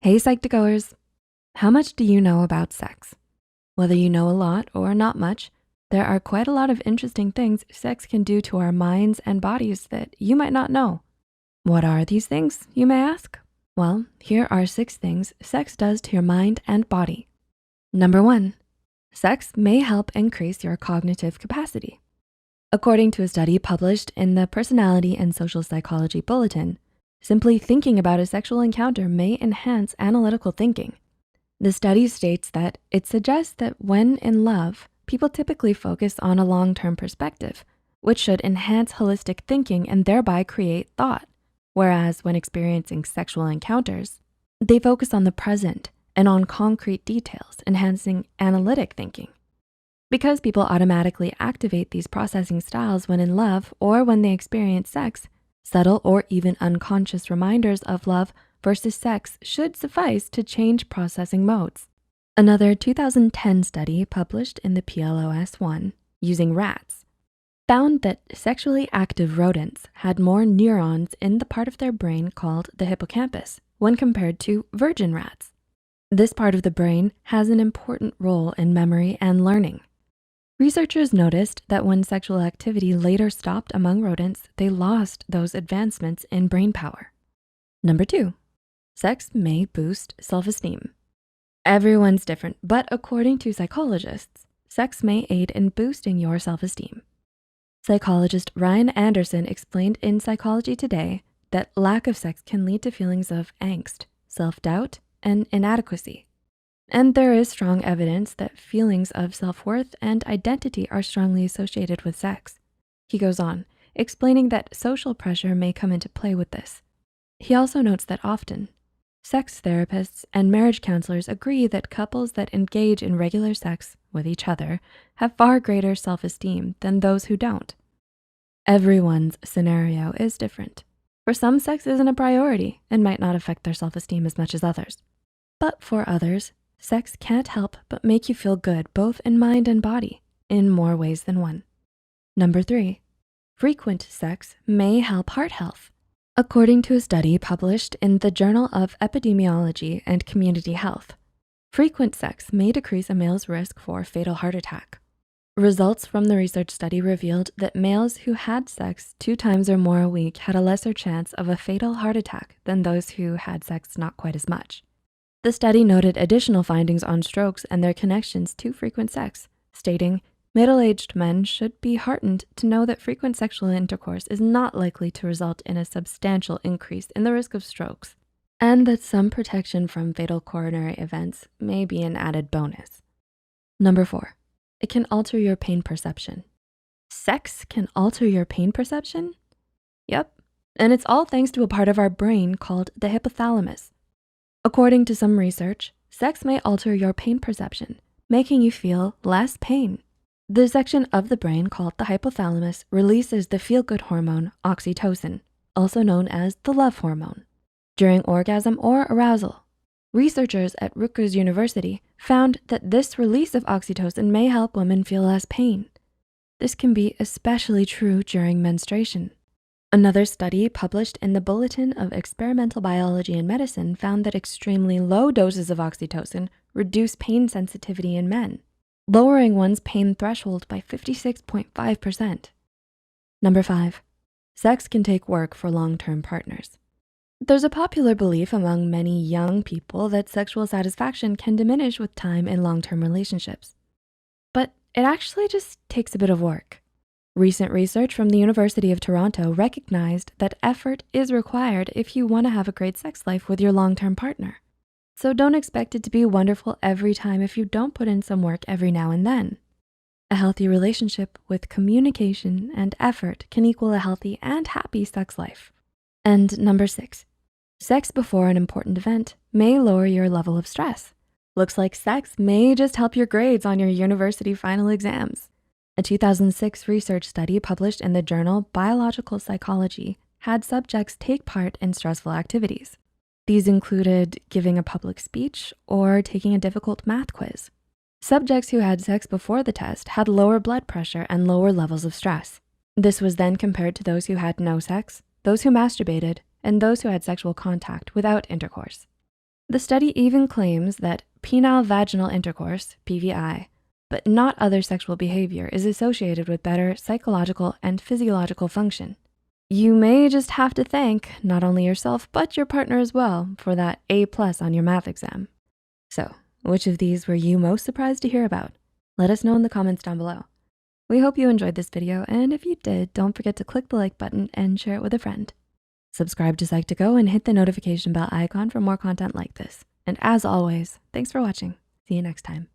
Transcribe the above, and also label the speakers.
Speaker 1: Hey Psych2Goers, how much do you know about sex? Whether you know a lot or not much, there are quite a lot of interesting things sex can do to our minds and bodies that you might not know. What are these things, you may ask? Well, here are 6 things sex does to your mind and body. Number 1, sex may help increase your cognitive capacity. According to a study published in the Personality and Social Psychology Bulletin, simply thinking about a sexual encounter may enhance analytical thinking. The study states that it suggests that when in love, people typically focus on a long-term perspective, which should enhance holistic thinking and thereby create thought. Whereas when experiencing sexual encounters, they focus on the present and on concrete details, enhancing analytic thinking. Because people automatically activate these processing styles when in love or when they experience sex, subtle or even unconscious reminders of love versus sex should suffice to change processing modes. Another 2010 study published in the PLOS-1 using rats found that sexually active rodents had more neurons in the part of their brain called the hippocampus when compared to virgin rats. This part of the brain has an important role in memory and learning. Researchers noticed that when sexual activity later stopped among rodents, they lost those advancements in brain power. Number 2, sex may boost self-esteem. Everyone's different, but according to psychologists, sex may aid in boosting your self-esteem. Psychologist Ryan Anderson explained in Psychology Today that lack of sex can lead to feelings of angst, self-doubt, and inadequacy. And there is strong evidence that feelings of self-worth and identity are strongly associated with sex. He goes on, explaining that social pressure may come into play with this. He also notes that often, sex therapists and marriage counselors agree that couples that engage in regular sex with each other have far greater self-esteem than those who don't. Everyone's scenario is different. For some, sex isn't a priority and might not affect their self-esteem as much as others. But for others, sex can't help but make you feel good both in mind and body in more ways than one. Number 3, frequent sex may help heart health. According to a study published in the Journal of Epidemiology and Community Health, frequent sex may decrease a male's risk for fatal heart attack. Results from the research study revealed that males who had sex 2 times or more a week had a lesser chance of a fatal heart attack than those who had sex not quite as much. The study noted additional findings on strokes and their connections to frequent sex, stating, middle-aged men should be heartened to know that frequent sexual intercourse is not likely to result in a substantial increase in the risk of strokes, and that some protection from fatal coronary events may be an added bonus. Number 4, it can alter your pain perception. Sex can alter your pain perception? Yep, and it's all thanks to a part of our brain called the hypothalamus. According to some research, sex may alter your pain perception, making you feel less pain. The section of the brain called the hypothalamus releases the feel-good hormone oxytocin, also known as the love hormone, during orgasm or arousal. Researchers at Rutgers University found that this release of oxytocin may help women feel less pain. This can be especially true during menstruation. Another study published in the Bulletin of Experimental Biology and Medicine found that extremely low doses of oxytocin reduce pain sensitivity in men, lowering one's pain threshold by 56.5%. Number 5, sex can take work for long-term partners. There's a popular belief among many young people that sexual satisfaction can diminish with time in long-term relationships. But it actually just takes a bit of work. Recent research from the University of Toronto recognized that effort is required if you wanna have a great sex life with your long-term partner. So don't expect it to be wonderful every time if you don't put in some work every now and then. A healthy relationship with communication and effort can equal a healthy and happy sex life. And number 6, sex before an important event may lower your level of stress. Looks like sex may just help your grades on your university final exams. A 2006 research study published in the journal Biological Psychology had subjects take part in stressful activities. These included giving a public speech or taking a difficult math quiz. Subjects who had sex before the test had lower blood pressure and lower levels of stress. This was then compared to those who had no sex, those who masturbated, and those who had sexual contact without intercourse. The study even claims that penile vaginal intercourse, PVI, but not other sexual behavior, is associated with better psychological and physiological function. You may just have to thank not only yourself, but your partner as well for that A+ on your math exam. So, which of these were you most surprised to hear about? Let us know in the comments down below. We hope you enjoyed this video, and if you did, don't forget to click the like button and share it with a friend. Subscribe to Psych2Go and hit the notification bell icon for more content like this. And as always, thanks for watching. See you next time.